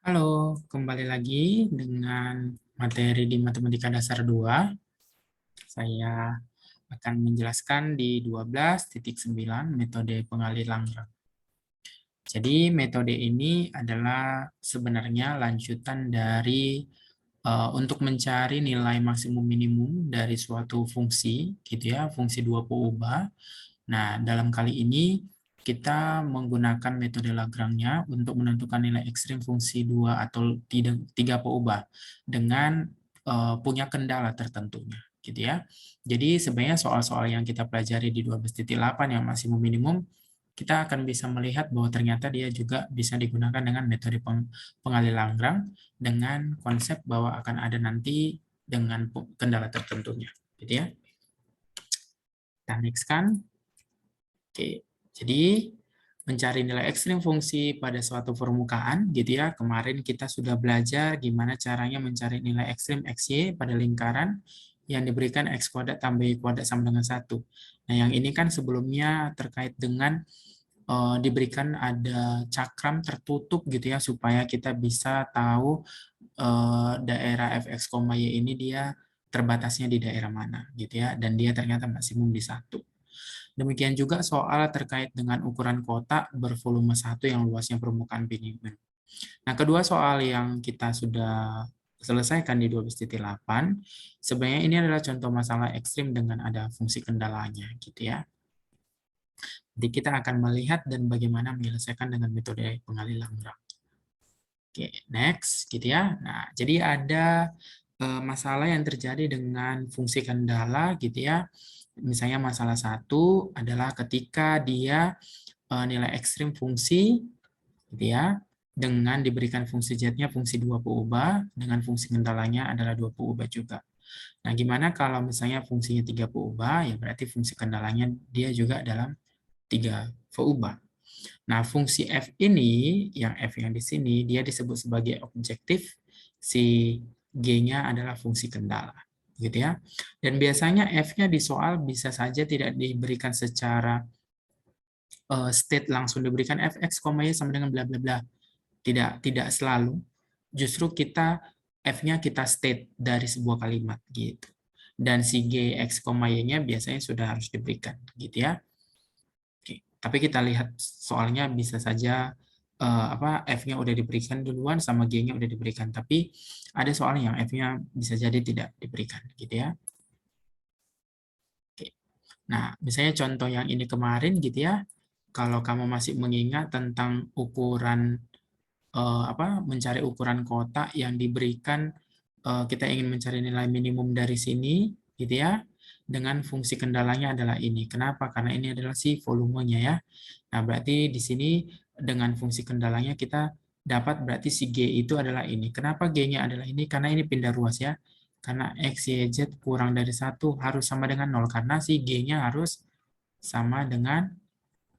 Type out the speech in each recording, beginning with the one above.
Halo, kembali lagi dengan materi di Matematika Dasar 2. Saya akan menjelaskan di 12.9 metode pengalih Lagrange. Jadi metode ini adalah sebenarnya lanjutan dari untuk mencari nilai maksimum minimum dari suatu fungsi, gitu ya, fungsi dua peubah. Nah, dalam kali ini kita menggunakan metode Lagrange untuk menentukan nilai ekstrim fungsi dua atau tiga peubah dengan punya kendala tertentunya, gitu ya. Jadi sebenarnya soal-soal yang kita pelajari di 12.8 yang maksimum minimum, kita akan bisa melihat bahwa ternyata dia juga bisa digunakan dengan metode pengalih Lagrange dengan konsep bahwa akan ada nanti dengan kendala tertentunya, gitu ya. Kita next kan. Oke, jadi mencari nilai ekstrim fungsi pada suatu permukaan, gitu ya. Kemarin kita sudah belajar gimana caranya mencari nilai ekstrim XY pada lingkaran yang diberikan X kuadrat tambah Y kuadrat sama dengan 1. Nah, yang ini kan sebelumnya terkait dengan diberikan ada cakram tertutup gitu ya, supaya kita bisa tahu daerah Fx, Y ini dia terbatasnya di daerah mana, gitu ya. Dan dia ternyata maksimum di 1. Demikian juga soal terkait dengan ukuran kotak bervolume 1 yang luasnya permukaan minimum. Nah, kedua soal yang kita sudah selesaikan di 12.8, sebenarnya ini adalah contoh masalah ekstrim dengan ada fungsi kendalanya, gitu ya. Jadi kita akan melihat dan bagaimana menyelesaikan dengan metode pengalih Lagrange. Oke, next, gitu ya. Nah, jadi ada masalah yang terjadi dengan fungsi kendala, gitu ya. Misalnya masalah satu adalah ketika dia nilai ekstrim fungsi, gitu ya, dengan diberikan fungsi z-nya fungsi dua peubah, dengan fungsi kendalanya adalah dua peubah juga. Nah, gimana kalau misalnya fungsinya tiga peubah, ya berarti fungsi kendalanya dia juga dalam tiga peubah. Nah, fungsi f ini, yang f yang di sini, dia disebut sebagai objektif, si g-nya adalah fungsi kendala, gitu ya. Dan biasanya f-nya di soal bisa saja tidak diberikan secara state langsung diberikan fx, y sama dengan bla bla bla. Tidak selalu. Justru kita f-nya kita state dari sebuah kalimat gitu. Dan si g, x, y-nya biasanya sudah harus diberikan gitu ya. Oke. Tapi kita lihat soalnya bisa saja f-nya udah diberikan duluan sama g-nya udah diberikan, tapi ada soal yang f-nya bisa jadi tidak diberikan gitu ya. Oke. Nah, misalnya contoh yang ini kemarin gitu ya. Kalau kamu masih mengingat tentang ukuran mencari ukuran kotak yang diberikan, kita ingin mencari nilai minimum dari sini gitu ya, dengan fungsi kendalanya adalah ini. Kenapa? Karena ini adalah si volumenya ya. Nah, berarti di sini dengan fungsi kendalanya kita dapat berarti si G itu adalah ini. Kenapa G-nya adalah ini? Karena ini pindah ruas ya. Karena X, Y, Z kurang dari 1 harus sama dengan 0. Karena si G-nya harus sama dengan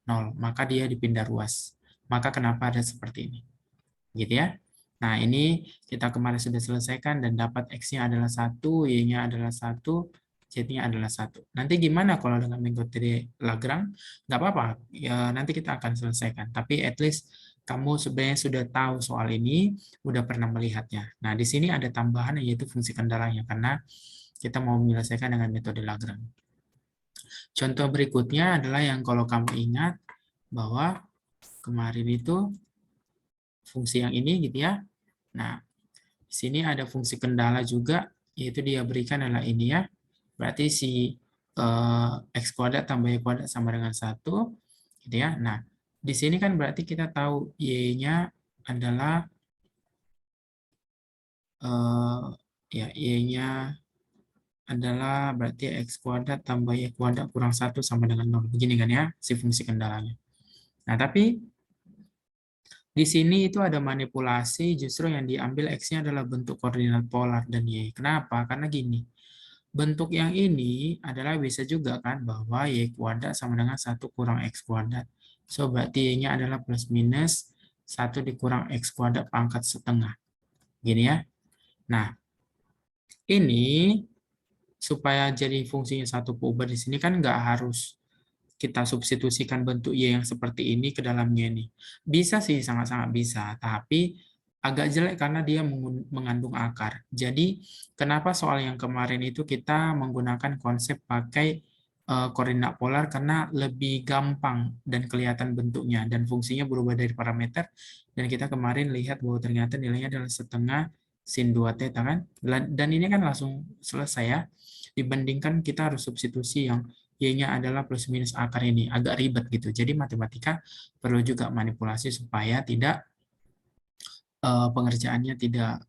0. Maka dia dipindah ruas. Maka kenapa ada seperti ini? Gitu ya. Nah, ini kita kemarin sudah selesaikan dan dapat X-nya adalah 1, Y-nya adalah 1, Z-nya adalah 1. Nanti gimana kalau dengan metode Lagrange? Nggak apa-apa, ya, nanti kita akan selesaikan. Tapi at least kamu sebenarnya sudah tahu soal ini, udah pernah melihatnya. Nah, di sini ada tambahan yaitu fungsi kendalanya, karena kita mau menyelesaikan dengan metode Lagrange. Contoh berikutnya adalah yang kalau kamu ingat, bahwa kemarin itu fungsi yang ini gitu ya. Nah, di sini ada fungsi kendala juga, yaitu dia berikan adalah ini ya. Berarti si X kuadrat tambah Y kuadrat sama dengan 1. Gitu ya. Nah, di sini kan berarti kita tahu Y-nya adalah, ya Y-nya adalah berarti X kuadrat tambah Y kuadrat kurang 1 sama dengan 0. Begini kan ya, si fungsi kendalanya. Nah, tapi di sini itu ada manipulasi, justru yang diambil X-nya adalah bentuk koordinat polar dan Y. Kenapa? Karena gini, bentuk yang ini adalah bisa juga kan bahwa Y kuadrat sama dengan 1 kurang X kuadrat. So, berarti Y-nya adalah plus minus 1 dikurang X kuadrat pangkat setengah. Gini ya. Nah, ini supaya jadi fungsinya satu peubah di sini kan nggak harus kita substitusikan bentuk Y yang seperti ini ke dalamnya ini. Bisa sih, sangat-sangat bisa. Tapi agak jelek karena dia mengandung akar. Jadi kenapa soal yang kemarin itu kita menggunakan konsep pakai koordinat polar karena lebih gampang dan kelihatan bentuknya dan fungsinya berubah dari parameter, dan kita kemarin lihat bahwa ternyata nilainya adalah setengah sin 2 theta kan, dan ini kan langsung selesai ya, dibandingkan kita harus substitusi yang y-nya adalah plus minus akar, ini agak ribet gitu. Jadi matematika perlu juga manipulasi supaya tidak pengerjaannya tidak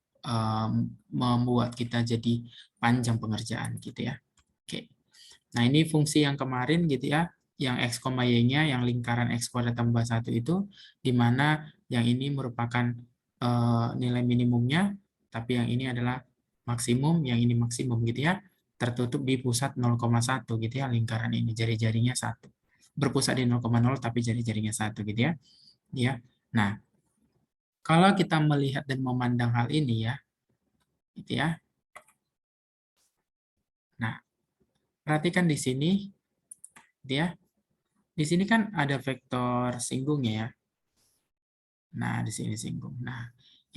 membuat kita jadi panjang pengerjaan gitu ya. Oke. Nah, ini fungsi yang kemarin gitu ya, yang x, y-nya, yang lingkaran x kuadrat tambah 1 itu, di mana yang ini merupakan nilai minimumnya, tapi yang ini adalah maksimum, yang ini maksimum gitu ya, tertutup di pusat 0,1 gitu ya, lingkaran ini, jari-jarinya 1. Berpusat di 0,0 tapi jari-jarinya 1 gitu ya. Ya. Nah, kalau kita melihat dan memandang hal ini ya, gitu ya. Nah, perhatikan di sini, gitu ya. Di sini kan ada vektor singgungnya ya. Nah, di sini singgung. Nah,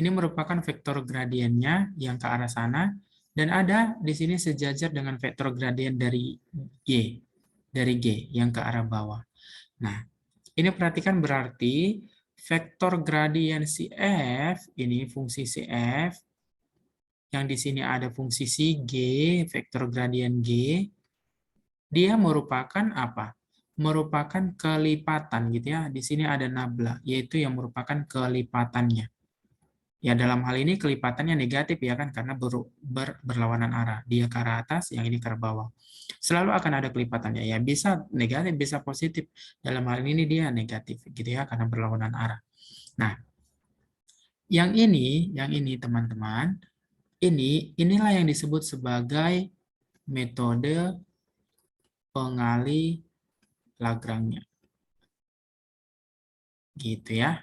ini merupakan vektor gradiennya yang ke arah sana, dan ada di sini sejajar dengan vektor gradien dari G, yang ke arah bawah. Nah, ini perhatikan berarti vektor gradien CF, ini fungsi CF, yang di sini ada fungsi si G, vektor gradien G, dia merupakan apa? Merupakan kelipatan gitu ya. Di sini ada nabla, yaitu yang merupakan kelipatannya. Ya, dalam hal ini kelipatannya negatif ya kan, karena berlawanan arah. Dia ke arah atas, yang ini ke arah bawah. Selalu akan ada kelipatannya ya, bisa negatif, bisa positif. Dalam hal ini dia negatif gitu ya, karena berlawanan arah. Nah, yang ini teman-teman, inilah yang disebut sebagai metode pengali Lagrange. Gitu ya.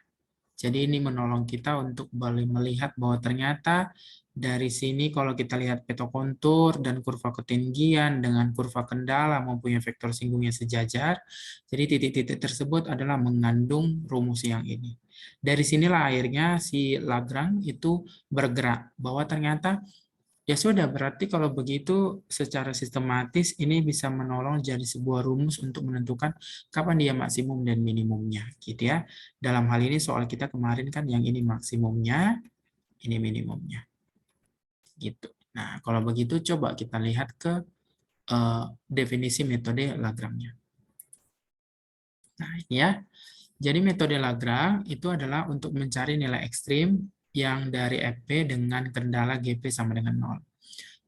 Jadi ini menolong kita untuk melihat bahwa ternyata dari sini kalau kita lihat petokontur dan kurva ketinggian dengan kurva kendala mempunyai vektor singgungnya sejajar, jadi titik-titik tersebut adalah mengandung rumus yang ini. Dari sinilah akhirnya si Lagrange itu bergerak, bahwa ternyata ya sudah, berarti kalau begitu secara sistematis ini bisa menolong jadi sebuah rumus untuk menentukan kapan dia maksimum dan minimumnya, gitu ya. Dalam hal ini soal kita kemarin kan yang ini maksimumnya, ini minimumnya. Gitu. Nah, kalau begitu coba kita lihat ke definisi metode Lagrange-nya. Nah, ini ya. Jadi metode Lagrange itu adalah untuk mencari nilai ekstrim yang dari FP dengan kendala GP sama dengan 0.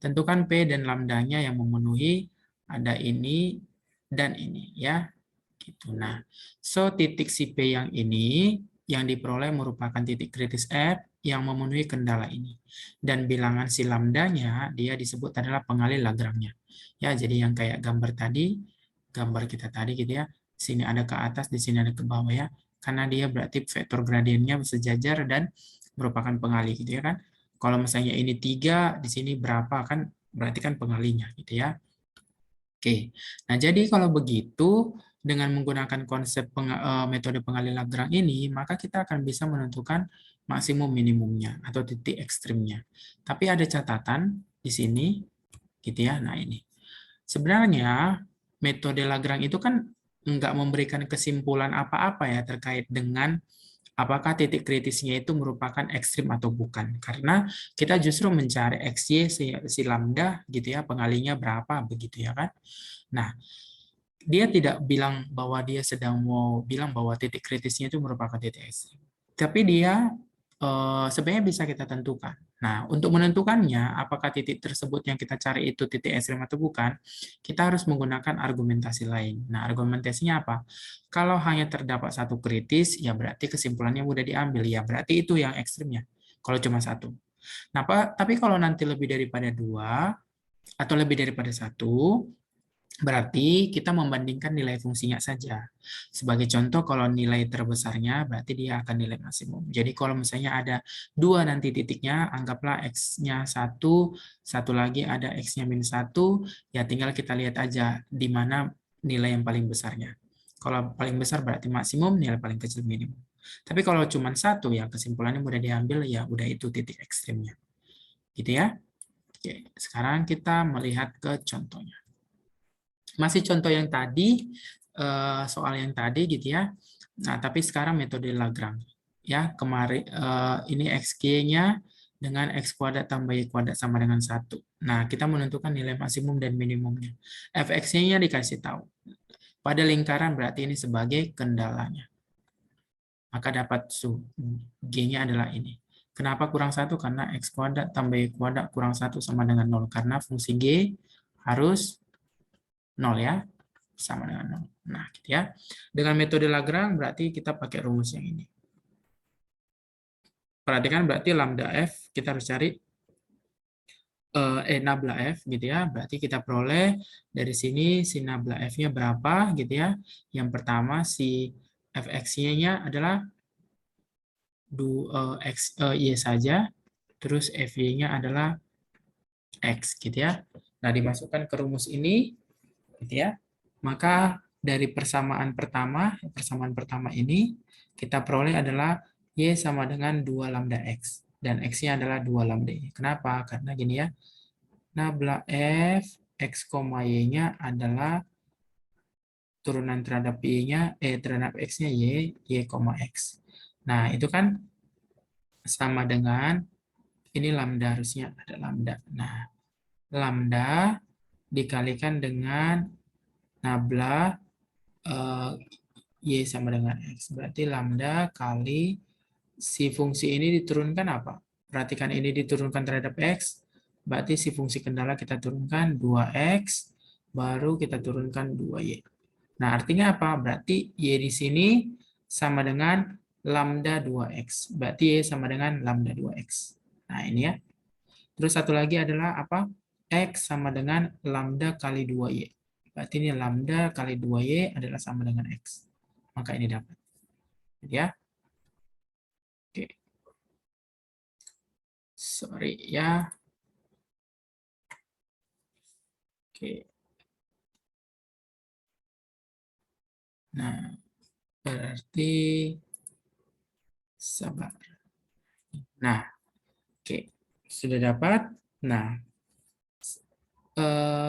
Tentukan P dan lambdanya yang memenuhi, ada ini dan ini ya. Gitu. Nah, so titik si P yang ini yang diperoleh merupakan titik kritis F yang memenuhi kendala ini. Dan bilangan si lambdanya dia disebut adalah pengalih Lagrange-nya. Ya, jadi yang kayak gambar tadi, gambar kita tadi gitu ya. Sini ada ke atas, di sini ada ke bawah ya. Karena dia berarti vektor gradiennya sejajar dan merupakan pengalih gitu ya kan. Kalau misalnya ini 3, di sini berapa kan, berarti kan pengalinya gitu ya. Oke, nah jadi kalau begitu, dengan menggunakan konsep metode pengalih Lagrange ini, maka kita akan bisa menentukan maksimum minimumnya atau titik ekstrimnya. Tapi ada catatan di sini, gitu ya. Nah ini, sebenarnya metode Lagrange itu kan nggak memberikan kesimpulan apa-apa ya terkait dengan apakah titik kritisnya itu merupakan ekstrim atau bukan. Karena kita justru mencari XY si lambda gitu ya, pengalinya berapa begitu ya kan. Nah, dia tidak bilang bahwa dia sedang mau bilang bahwa titik kritisnya itu merupakan titik ekstrim. Tapi dia sebenarnya bisa kita tentukan. Nah, untuk menentukannya, apakah titik tersebut yang kita cari itu titik ekstrim atau bukan, kita harus menggunakan argumentasi lain. Nah, argumentasinya apa? Kalau hanya terdapat satu kritis, ya berarti kesimpulannya mudah diambil. Ya berarti itu yang ekstrimnya. Kalau cuma satu. Nah, tapi kalau nanti lebih daripada 2, atau lebih daripada 1, berarti kita membandingkan nilai fungsinya saja. Sebagai contoh, kalau nilai terbesarnya berarti dia akan nilai maksimum. Jadi kalau misalnya ada 2 nanti titiknya, anggaplah X-nya 1, satu lagi ada X-nya minus 1, ya tinggal kita lihat aja di mana nilai yang paling besarnya. Kalau paling besar berarti maksimum, nilai paling kecil minimum. Tapi kalau cuma satu, ya kesimpulannya mudah diambil, ya udah itu titik ekstrimnya. Gitu ya. Oke, sekarang kita melihat ke contohnya. Masih contoh yang tadi, soal yang tadi gitu ya. Nah, tapi sekarang metode Lagrange. Ya, kemarin ini XG-nya dengan X kuadrat tambah Y kuadrat sama dengan 1. Nah, kita menentukan nilai maksimum dan minimumnya. Fx-nya dikasih tahu. Pada lingkaran berarti ini sebagai kendalanya. Maka dapat G-nya adalah ini. Kenapa kurang 1? Karena X kuadrat tambah Y kuadrat kurang 1 sama dengan 0. Karena fungsi G harus 0 ya. Sama dengan 0. Nah, gitu ya. Dengan metode Lagrange berarti kita pakai rumus yang ini. Perhatikan berarti lambda F kita harus cari nabla F gitu ya. Berarti kita peroleh dari sini si nabla F-nya berapa gitu ya. Yang pertama si Fx-nya adalah Y saja, terus Fy-nya adalah X gitu ya. Nah, dimasukkan ke rumus ini gitu ya. Maka dari persamaan pertama ini kita peroleh adalah Y sama dengan 2 lambda X. Dan X-nya adalah 2 lambda Y. Kenapa? Karena gini ya. Nabla F, X, Y-nya adalah turunan terhadap Y-nya, terhadap X-nya Y, X. Nah, itu kan sama dengan, ini lambda harusnya ada lambda. Nah, lambda dikalikan dengan nabla Y sama dengan X. Berarti lambda kali si fungsi ini diturunkan apa? Perhatikan ini diturunkan terhadap X. Berarti si fungsi kendala kita turunkan 2X. Baru kita turunkan 2Y. Nah, artinya apa? Berarti Y di sini sama dengan lambda 2X. Berarti Y sama dengan lambda 2X. Nah, ini ya. Terus satu lagi adalah apa? X sama dengan lambda kali 2Y. Berarti ini lambda kali 2Y adalah sama dengan X. Maka ini dapat. Ya. Oke. Sorry ya. Oke. Nah, berarti sabar. Nah, oke. Sudah dapat. Nah,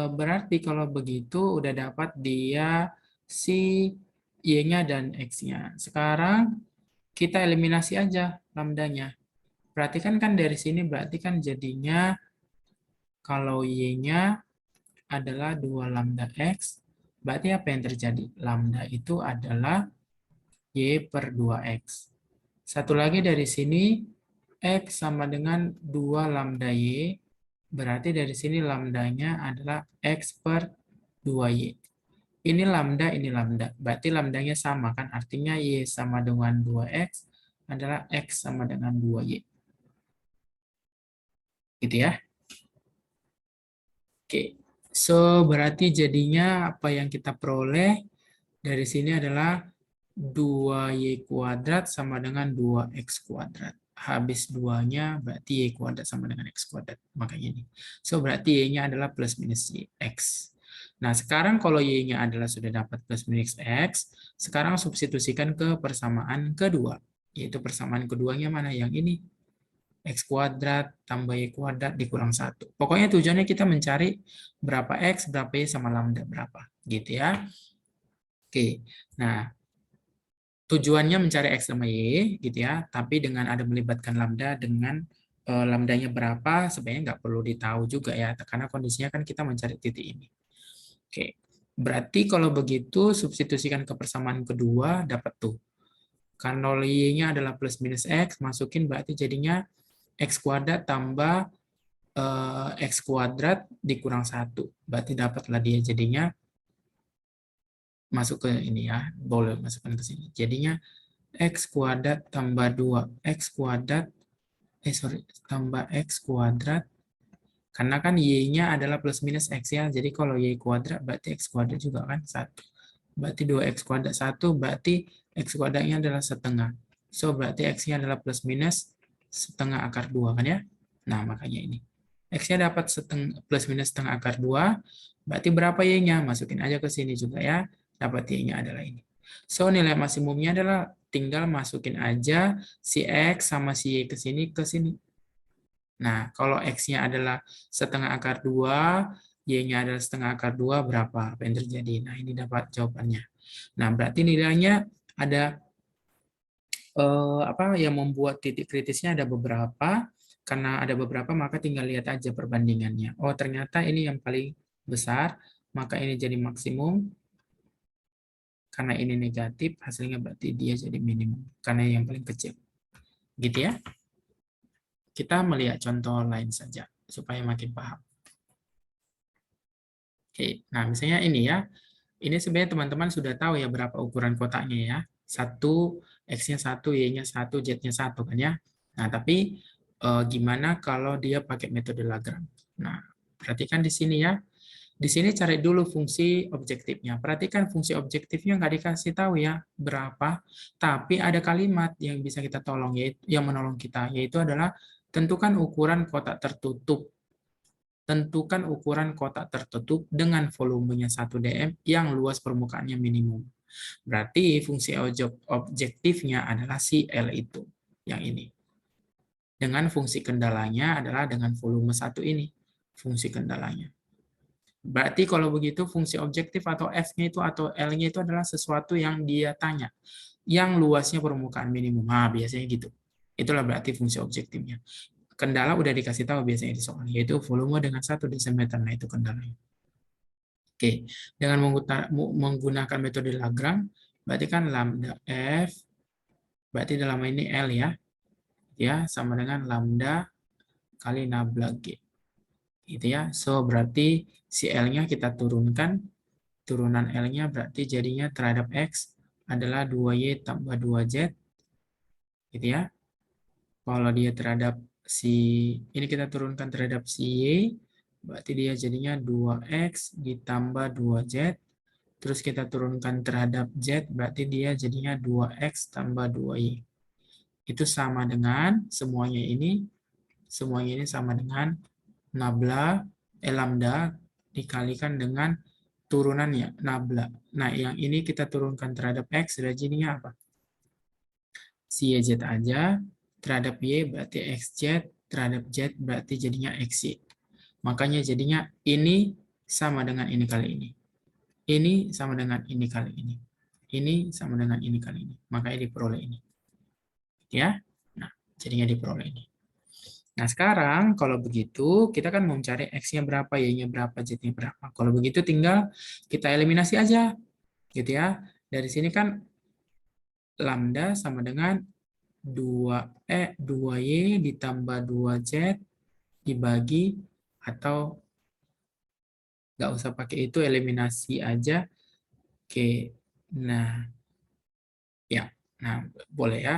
berarti kalau begitu udah dapat dia si Y-nya dan X-nya. Sekarang kita eliminasi aja lambdanya. Perhatikan kan dari sini berarti kan jadinya kalau Y-nya adalah 2 lambda X, berarti apa yang terjadi? Lambda itu adalah Y per 2X. Satu lagi dari sini, X sama dengan 2 lambda Y, berarti dari sini lambdanya adalah X per 2Y. Ini lambda, berarti lambdanya sama kan? Artinya Y sama dengan 2X adalah X sama dengan 2Y. Gitu ya. Oke, so berarti jadinya apa yang kita peroleh dari sini adalah 2Y kuadrat sama dengan 2X kuadrat. Habis 2-nya berarti Y kuadrat sama dengan X kuadrat. Makanya ini. So berarti Y-nya adalah plus minus X. Nah sekarang kalau Y-nya adalah sudah dapat plus minus X, sekarang substitusikan ke persamaan kedua. Yaitu persamaan keduanya mana? Yang ini. X kuadrat tambah Y kuadrat dikurang 1. Pokoknya tujuannya kita mencari berapa X, berapa Y sama lambda berapa. Gitu ya. Oke, nah tujuannya mencari X sama Y gitu ya. Tapi dengan ada melibatkan lambda dengan lambdanya berapa, sebenarnya nggak perlu ditahu juga ya. Karena kondisinya kan kita mencari titik ini. Oke, berarti kalau begitu substitusikan ke persamaan kedua dapat tuh. Kalau Y-nya adalah plus minus X, masukin berarti jadinya X kuadrat tambah X kuadrat dikurang 1. Berarti dapatlah dia jadinya masuk ke ini ya. Boleh masukkan ke sini. Jadinya X kuadrat tambah 2X kuadrat tambah X kuadrat. Karena kan Y-nya adalah plus minus X ya. Jadi kalau Y kuadrat berarti X kuadrat juga kan 1. Berarti 2X kuadrat 1 berarti X kuadratnya adalah setengah. So berarti X-nya adalah plus minus setengah akar 2 kan ya. Nah makanya ini. X-nya dapat plus minus setengah akar 2, berarti berapa Y-nya? Masukin aja ke sini juga ya. Dapat Y-nya adalah ini. So, nilai maksimumnya adalah tinggal masukin aja si X sama si Y ke sini. Nah, kalau X-nya adalah setengah akar 2, Y-nya adalah setengah akar 2, berapa? Apa yang terjadi? Nah, ini dapat jawabannya. Nah, berarti nilainya ada apa yang membuat titik kritisnya ada beberapa. Karena ada beberapa, maka tinggal lihat aja perbandingannya. Oh, ternyata ini yang paling besar, maka ini jadi maksimum. Karena ini negatif, hasilnya berarti dia jadi minimum. Karena yang paling kecil. Gitu ya. Kita melihat contoh lain saja, supaya makin paham. Oke, nah misalnya ini ya. Ini sebenarnya teman-teman sudah tahu ya berapa ukuran kotaknya ya. 1, X-nya 1, Y-nya 1, Z-nya 1 kan ya. Nah, tapi gimana kalau dia pakai metode Lagrange? Nah, perhatikan di sini ya. Di sini cari dulu fungsi objektifnya. Perhatikan fungsi objektifnya nggak dikasih tahu ya berapa, tapi ada kalimat yang bisa kita tolong, yaitu yang menolong kita, yaitu adalah tentukan ukuran kotak tertutup. Tentukan ukuran kotak tertutup dengan volumenya 1 dm yang luas permukaannya minimum. Berarti fungsi objektifnya adalah si L itu, yang ini. Dengan fungsi kendalanya adalah dengan volume 1 ini, fungsi kendalanya. Berarti kalau begitu fungsi objektif atau F-nya itu atau L-nya itu adalah sesuatu yang dia tanya, yang luasnya permukaan minimum. Nah, biasanya gitu. Itulah berarti fungsi objektifnya. Kendala udah dikasih tahu biasanya di soal, yaitu volume dengan 1 desimeter. Nah, itu kendalanya. Oke, dengan menggunakan metode Lagrange, berarti kan lambda F, berarti dalam ini L ya, sama dengan lambda kali nabla G. Gitu ya. So, berarti si L-nya kita turunkan, turunan L-nya berarti jadinya terhadap X adalah 2Y tambah 2Z, gitu ya. Kalau dia terhadap si, ini kita turunkan terhadap si Y, berarti dia jadinya 2X ditambah 2Z, terus kita turunkan terhadap Z, berarti dia jadinya 2X tambah 2Y. Itu sama dengan, semuanya ini sama dengan lambda dikalikan dengan turunannya, nabla. Nah, yang ini kita turunkan terhadap X, sudah jadinya apa? Si YZ aja, terhadap Y berarti XZ, terhadap Z berarti jadinya XY. Makanya jadinya ini sama dengan ini kali ini. Ini sama dengan ini kali ini. Ini sama dengan ini kali ini. Makanya diperoleh ini. Ya. Nah, jadinya diperoleh ini. Nah, sekarang kalau begitu, kita kan mau mencari X-nya berapa, Y-nya berapa, Z-nya berapa. Kalau begitu tinggal kita eliminasi aja. Gitu ya. Dari sini kan lambda sama dengan 2Y ditambah 2Z dibagi, atau nggak usah pakai itu, eliminasi aja. Oke, nah ya, nah boleh ya.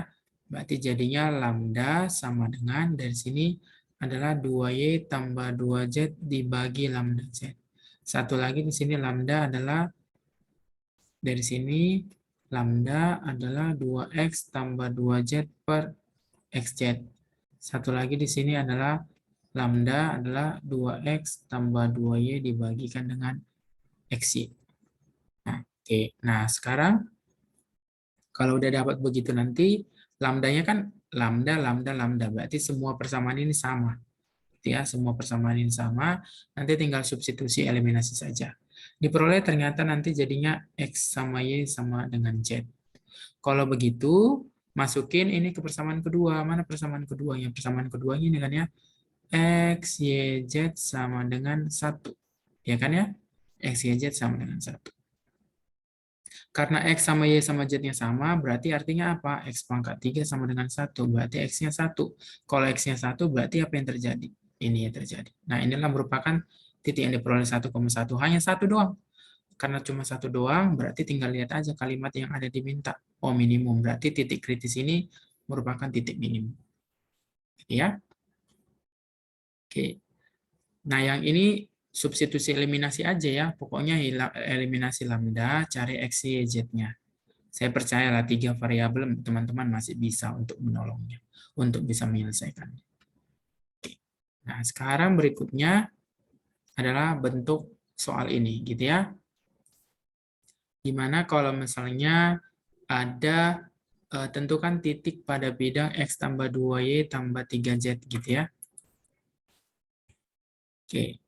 Berarti jadinya lambda sama dengan dari sini adalah 2Y tambah 2Z dibagi lambda Z. Satu lagi di sini lambda adalah dari sini lambda adalah 2X tambah 2Z per XZ. Satu lagi di sini adalah lambda adalah 2X tambah 2Y dibagikan dengan XY. Nah, oke. Nah, sekarang kalau udah dapat begitu nanti, lambdanya kan lambda. Berarti semua persamaan ini sama. Ya, semua persamaan ini sama. Nanti tinggal substitusi eliminasi saja. Diperoleh ternyata nanti jadinya X sama Y sama dengan Z. Kalau begitu, masukin ini ke persamaan kedua. Mana persamaan keduanya? Persamaan keduanya ini kan ya. X, Y, Z sama dengan 1. Ya kan ya? X, Y, Z sama dengan 1. Karena X sama Y sama Z-nya sama, berarti artinya apa? X pangkat 3 sama dengan 1. Berarti X-nya 1. Kalau X-nya 1, berarti apa yang terjadi? Ini yang terjadi. Nah, inilah merupakan titik yang diperoleh 1,1. Hanya 1 doang. Karena cuma 1 doang, berarti tinggal lihat aja kalimat yang ada diminta. Oh, minimum. Berarti titik kritis ini merupakan titik minimum. Ya. Oke. Nah, yang ini substitusi eliminasi aja ya. Pokoknya eliminasi lambda, cari X, Y, Z-nya. Saya percayalah 3 variabel teman-teman masih bisa untuk menolongnya, untuk bisa menyelesaikan. Nah, sekarang berikutnya adalah bentuk soal ini, gitu ya. Gimana kalau misalnya ada tentukan titik pada bidang X tambah 2Y tambah 3Z gitu ya. Oke,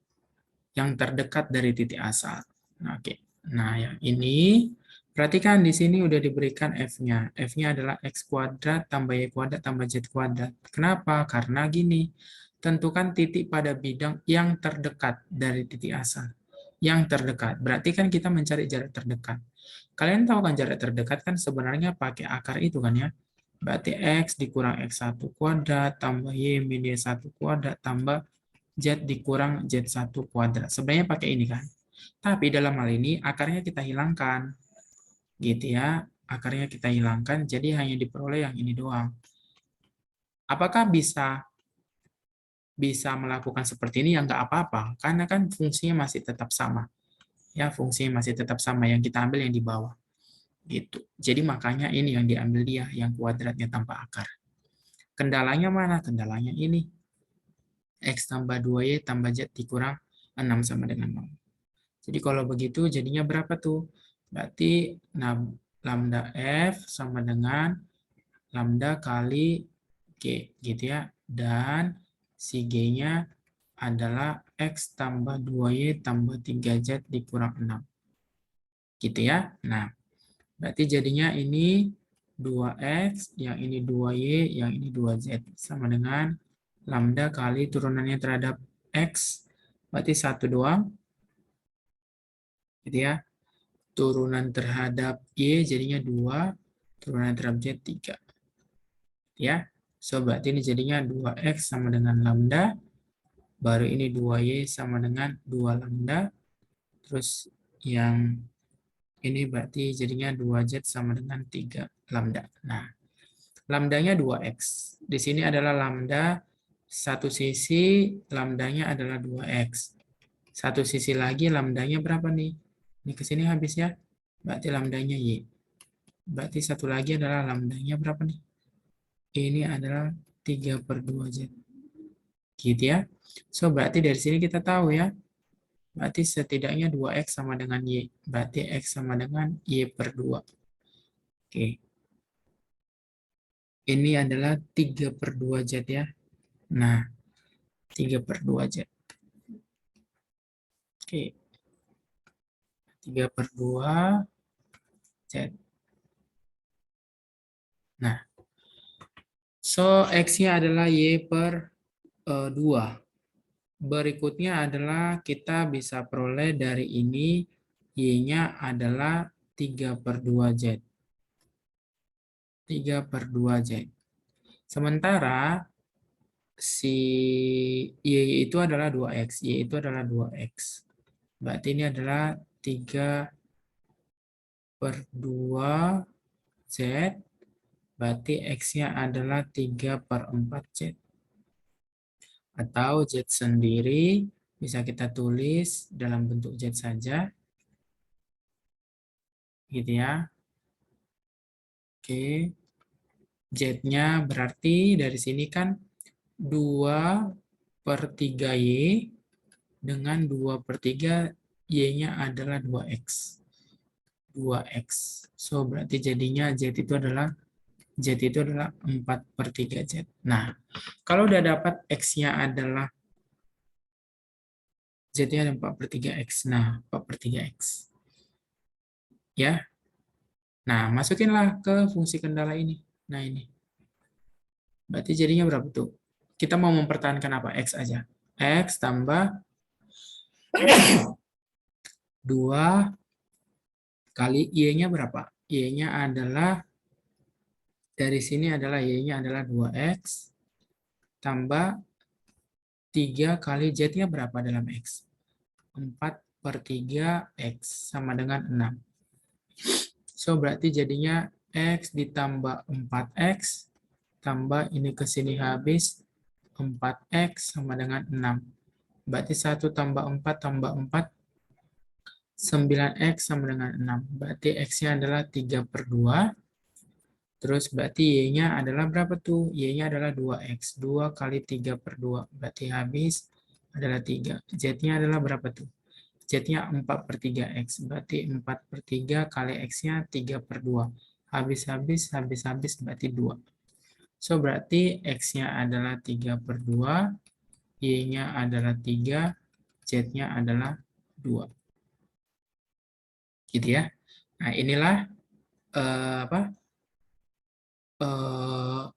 yang terdekat dari titik asal. Nah, oke. Nah, yang ini, perhatikan di sini udah diberikan F-nya. F-nya adalah X kuadrat tambah Y kuadrat tambah Z kuadrat. Kenapa? Karena gini, tentukan titik pada bidang yang terdekat dari titik asal. Yang terdekat, berarti kan kita mencari jarak terdekat. Kalian tahu kan jarak terdekat kan sebenarnya pakai akar itu kan ya. Berarti X dikurang X1 kuadrat tambah Y min Y1 kuadrat tambah Z dikurang Z1 kuadrat. Sebenarnya pakai ini kan. Tapi dalam hal ini akarnya kita hilangkan. Gitu ya. Akarnya kita hilangkan, jadi hanya diperoleh yang ini doang. Apakah bisa melakukan seperti ini? Ya nggak apa-apa. Karena kan fungsinya masih tetap sama. Ya, fungsinya masih tetap sama. Yang kita ambil yang di bawah. Gitu. Jadi makanya ini yang diambil dia, yang kuadratnya tanpa akar. Kendalanya mana? Kendalanya ini. X tambah 2Y tambah Z dikurang 6 sama dengan 0. Jadi kalau begitu jadinya berapa tuh? Berarti lambda F sama dengan lambda kali G gitu ya. Dan si G-nya adalah X tambah 2Y tambah 3Z dikurang 6. Gitu ya. Nah, berarti jadinya ini 2X, yang ini 2Y, yang ini 2Z. Sama dengan lambda kali turunannya terhadap X, berarti 1 doang. Gitu ya. Turunan terhadap Y jadinya 2, turunan terhadap Z 3. Ya. So, berarti ini jadinya 2X sama dengan lambda, baru ini 2Y sama dengan 2 lambda, terus yang ini berarti jadinya 2Z sama dengan 3 lambda. Nah, lambdanya 2X. Di sini adalah lambda, satu sisi lambdanya adalah 2X. Satu sisi lagi lambdanya berapa nih? Ini ke sini habis ya. Berarti lambdanya Y. Berarti satu lagi adalah lambdanya berapa nih? Ini adalah 3/2Z. Gitu ya. So, berarti dari sini kita tahu ya. Berarti setidaknya 2X sama dengan Y. Berarti X sama dengan Y/2. Oke. Ini adalah 3/2Z ya. Nah, 3/2Z. Oke. 3/2 Z. Nah, so X-nya adalah Y/2. Berikutnya adalah kita bisa peroleh dari ini Y-nya adalah 3/2Z. 3/2Z. Sementara si Y itu adalah 2X. Y itu adalah 2X. Berarti ini adalah 3/2Z. Berarti X-nya adalah 3/4Z. Atau Z sendiri bisa kita tulis dalam bentuk Z saja. Gitu ya. Oke. Z-nya berarti dari sini kan 2/3Y dengan 2/3 Y-nya adalah 2X. 2X. So, berarti jadinya Z itu adalah 4/3Z. Nah, kalau udah dapat X-nya adalah Z-nya ada 4/3X. Nah, 4/3X. Ya. Nah, masukinlah ke fungsi kendala ini. Nah, ini. Berarti jadinya berapa tuh? Kita mau mempertahankan apa? X aja. X tambah 2 kali Y-nya berapa? Y-nya adalah, dari sini adalah Y-nya adalah 2X tambah 3 kali Z-nya berapa dalam X? 4/3X sama dengan 6. So, berarti jadinya X ditambah 4X tambah ini ke sini habis 4X sama dengan 6. Berarti 1 tambah 4 tambah 4, 9X sama dengan 6. Berarti X-nya adalah 3/2. Terus berarti Y-nya adalah berapa tuh? Y-nya adalah 2X. 2 kali 3/2. Berarti habis adalah 3. Z-nya adalah berapa tuh? Z-nya 4/3X. Berarti 4/3 kali X-nya 3/2. habis berarti 2. So, berarti X-nya adalah 3/2, Y-nya adalah 3, Z-nya adalah 2. Gitu ya. Nah, inilah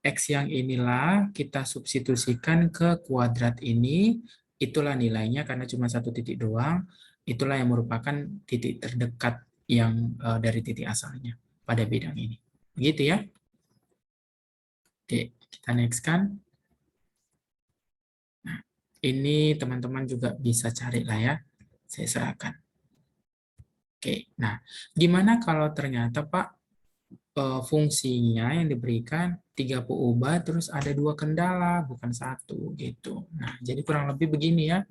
X yang inilah kita substitusikan ke kuadrat ini. Itulah nilainya karena cuma satu titik doang. Itulah yang merupakan titik terdekat yang dari titik asalnya pada bidang ini. Begitu ya. Oke, kita next kan. Nah, ini teman-teman juga bisa cari lah ya. Saya serahkan. Oke, nah gimana kalau ternyata Pak fungsinya yang diberikan 3 ubah terus ada 2 kendala, bukan 1 gitu. Nah, jadi kurang lebih begini ya.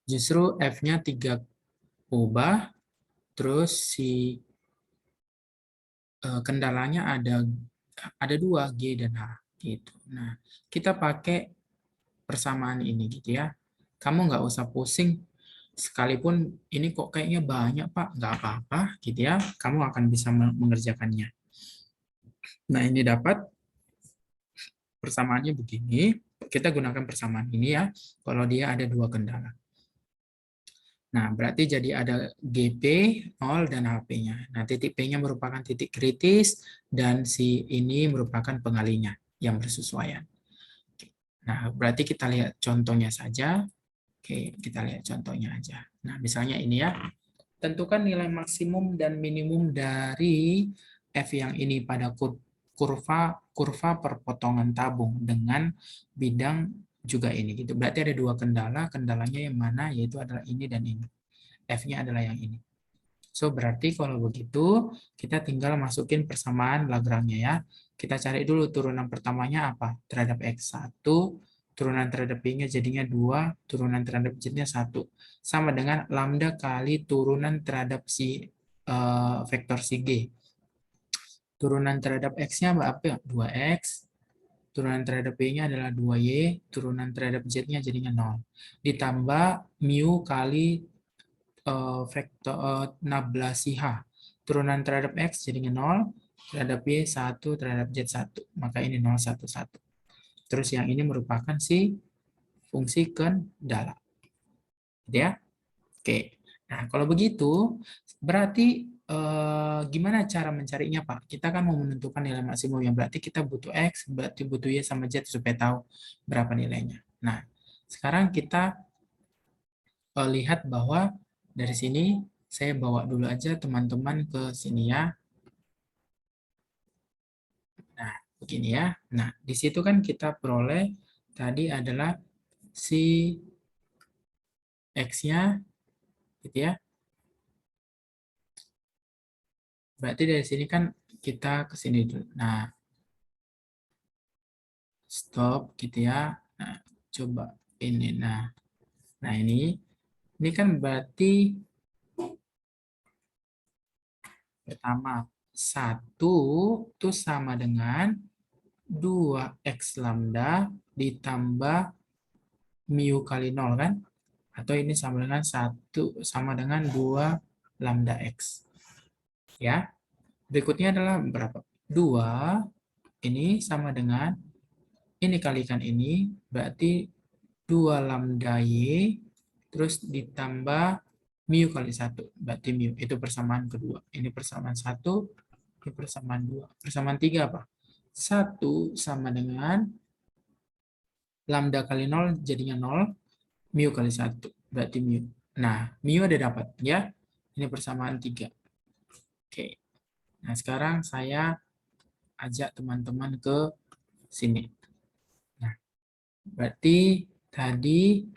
Justru F-nya 3 ubah, terus si kendalanya ada 2 G dan H gitu. Nah, kita pakai persamaan ini gitu ya. Kamu nggak usah pusing, sekalipun ini kok kayaknya banyak Pak, nggak apa-apa gitu ya. Kamu akan bisa mengerjakannya. Nah, ini dapat persamaannya begini. Kita gunakan persamaan ini ya, kalau dia ada 2 kendala. Nah, berarti jadi ada GP 0 dan HP-nya. Nah, titik P-nya merupakan titik kritis, dan si ini merupakan pengalinya yang bersesuaian. Nah, berarti kita lihat contohnya saja. Oke, kita lihat contohnya aja. Nah, misalnya ini ya. Tentukan nilai maksimum dan minimum dari F yang ini pada kurva perpotongan tabung dengan bidang juga ini gitu. Berarti ada 2 kendala, kendalanya yang mana yaitu adalah ini dan ini. F-nya adalah yang ini. So, berarti kalau begitu kita tinggal masukin persamaan Lagrange ya. Kita cari dulu turunan pertamanya apa? Terhadap X1, turunan terhadap Y-nya jadinya 2, turunan terhadap Z-nya 1. Sama dengan lambda kali turunan terhadap si vektor si G. Turunan terhadap X-nya apa? 2X. Turunan terhadap Y-nya adalah 2Y. Turunan terhadap Z-nya jadinya 0. Ditambah mu kali vektor nablasi H. Turunan terhadap X jadinya 0. Terhadap Y 1, terhadap Z 1. Maka ini 0, 1, 1. Terus yang ini merupakan si fungsi kendala. Gitu ya? Oke. Nah, kalau begitu, berarti gimana cara mencarinya, Pak? Kita kan mau menentukan nilai maksimum, yang berarti kita butuh X, berarti butuh Y sama Z supaya tahu berapa nilainya. Nah, sekarang kita lihat bahwa dari sini saya bawa dulu aja teman-teman ke sini ya. Nah, begini ya. Nah, di situ kan kita peroleh tadi adalah si X-nya gitu ya. Berarti dari sini kan kita ke sini dulu. Nah, stop gitu ya. Nah, coba ini. Nah ini kan berarti pertama 1 itu sama dengan 2x lambda ditambah mu kali 0 kan? Atau ini sama dengan 2 lambda x. Ya. Berikutnya adalah berapa? 2 ini sama dengan ini kalikan ini, berarti 2 lambda y terus ditambah mu kali 1, berarti mu. Itu persamaan kedua. Ini persamaan 1, ini persamaan 2. Persamaan 3 apa? 1 sama dengan lambda kali 0 jadinya 0, mu kali 1, berarti mu. Nah, mu ada dapat ya. Ini persamaan 3. Oke. Nah, sekarang saya ajak teman-teman ke sini. Nah, berarti tadi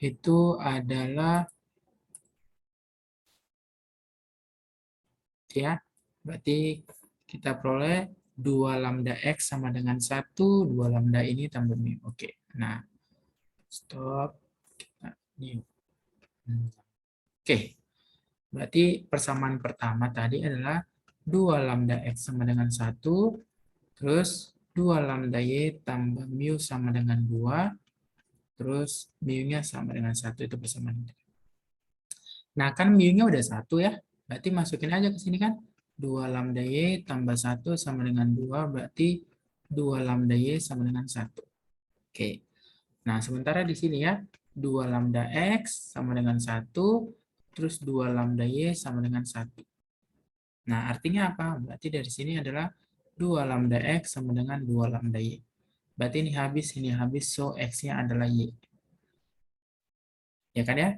itu adalah ya, berarti kita peroleh 2 lambda x sama dengan 1, 2 lambda ini tambah mu. Oke. Nah, stop. New. Oke. Berarti persamaan pertama tadi adalah 2 lambda x sama dengan 1, terus 2 lambda y tambah mu sama dengan 2, terus mu-nya sama dengan 1, itu persamaan. Nah, kan mu-nya udah 1 ya. Berarti masukin aja ke sini kan. 2 lambda Y tambah 1 sama dengan 2, berarti 2 lambda Y sama dengan 1. Oke. Nah, sementara di sini ya, 2 lambda X sama dengan 1, terus 2 lambda Y sama dengan 1. Nah, artinya apa? Berarti dari sini adalah 2 lambda X sama dengan 2 lambda Y. Berarti ini habis, so X-nya adalah Y. Ya kan ya?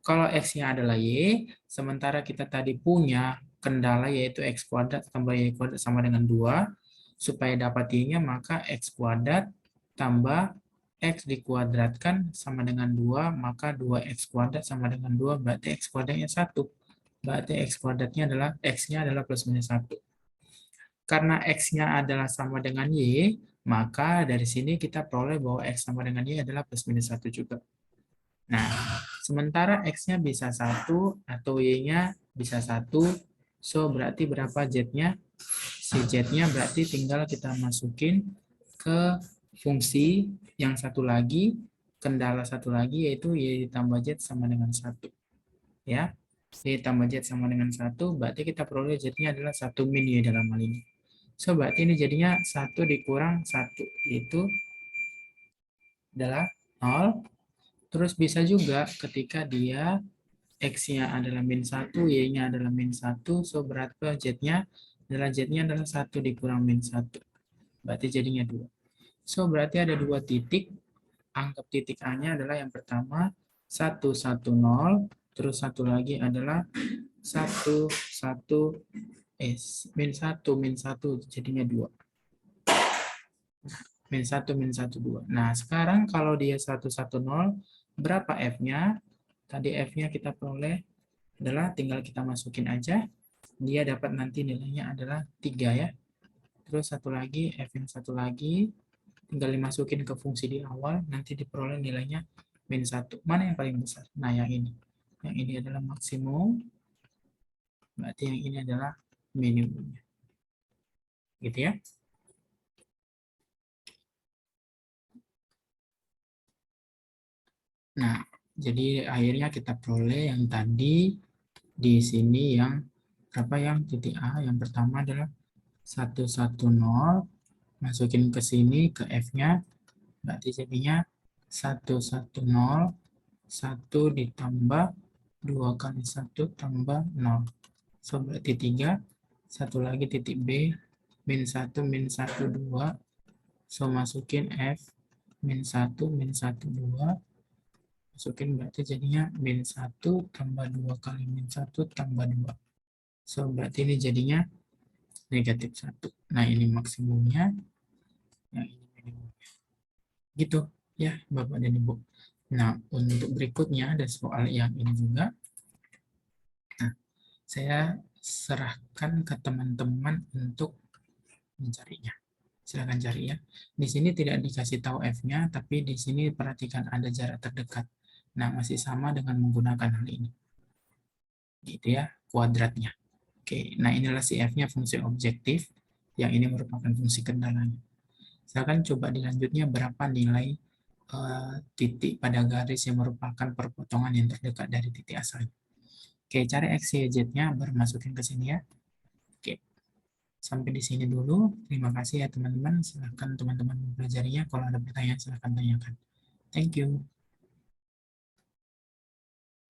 Kalau X-nya adalah Y, sementara kita tadi punya kendala yaitu X kuadrat tambah Y kuadrat sama dengan 2, supaya dapat Y-nya maka X kuadrat tambah X dikuadratkan sama dengan 2, maka 2X kuadrat sama dengan 2, berarti X kuadratnya 1. Berarti X kuadratnya adalah, X-nya adalah plus minus 1. Karena X-nya adalah sama dengan Y, maka dari sini kita peroleh bahwa X sama dengan Y adalah plus minus 1 juga. Nah, sementara X-nya bisa 1 atau Y-nya bisa 1, so berarti berapa Z-nya? Si Z-nya berarti tinggal kita masukin ke fungsi yang satu lagi, kendala satu lagi, yaitu Y ditambah Z sama dengan 1. Ya, Y tambah Z sama dengan 1, berarti kita peroleh Z-nya adalah 1 min Y dalam hal ini. So, berarti ini jadinya 1 dikurang 1, itu adalah 0. Terus bisa juga ketika dia X-nya adalah min 1, Y-nya adalah min 1, so berarti Z-nya adalah 1 dikurang min 1. Berarti jadinya 2. So, berarti ada 2 titik. Anggap titik A-nya adalah yang pertama 1, 1, 0. Terus satu lagi adalah 1, 1, min 1, min 1, jadinya 2. Min 1, min 1, 2. Nah, sekarang kalau dia 1, 1, 0, berapa F-nya? Tadi F-nya kita peroleh adalah tinggal kita masukin aja. Dia dapat nanti nilainya adalah 3 ya. Terus satu lagi, F yang satu lagi, tinggal dimasukin ke fungsi di awal, nanti diperoleh nilainya min 1. Mana yang paling besar? Nah, yang ini. Yang ini adalah maksimum, berarti yang ini adalah minimumnya. Gitu ya. Nah, jadi akhirnya kita peroleh yang tadi di sini yang berapa, yang titik A yang pertama adalah 110, masukin ke sini ke F-nya, berarti jadinya 110, 1 ditambah 2 kali 1 tambah 0. So, berarti 3, satu lagi titik B, min 1, min 1, 2. So, masukin F, min 1, min 1, 2. Masukin berarti jadinya min 1 tambah 2 kali min 1 tambah 2. So, berarti ini jadinya negatif 1. Nah, ini maksimumnya. Yang ini minimumnya. Gitu ya, Bapak dan Ibu. Nah, untuk berikutnya ada soal yang ini juga. Nah, saya serahkan ke teman-teman untuk mencarinya. Silakan cari ya. Di sini tidak dikasih tahu F-nya, tapi di sini perhatikan ada jarak terdekat. Nah, masih sama dengan menggunakan hal ini. Gitu ya, kuadratnya. Oke, nah inilah si F-nya fungsi objektif, yang ini merupakan fungsi kendalanya. Silakan coba dilanjutnya berapa nilai titik pada garis yang merupakan perpotongan yang terdekat dari titik asalnya. Oke, cari X, Y, Z-nya, baru masukin ke sini ya. Oke, sampai di sini dulu. Terima kasih ya teman-teman. Silakan teman-teman mempelajarinya. Kalau ada pertanyaan, silakan tanyakan. Thank you.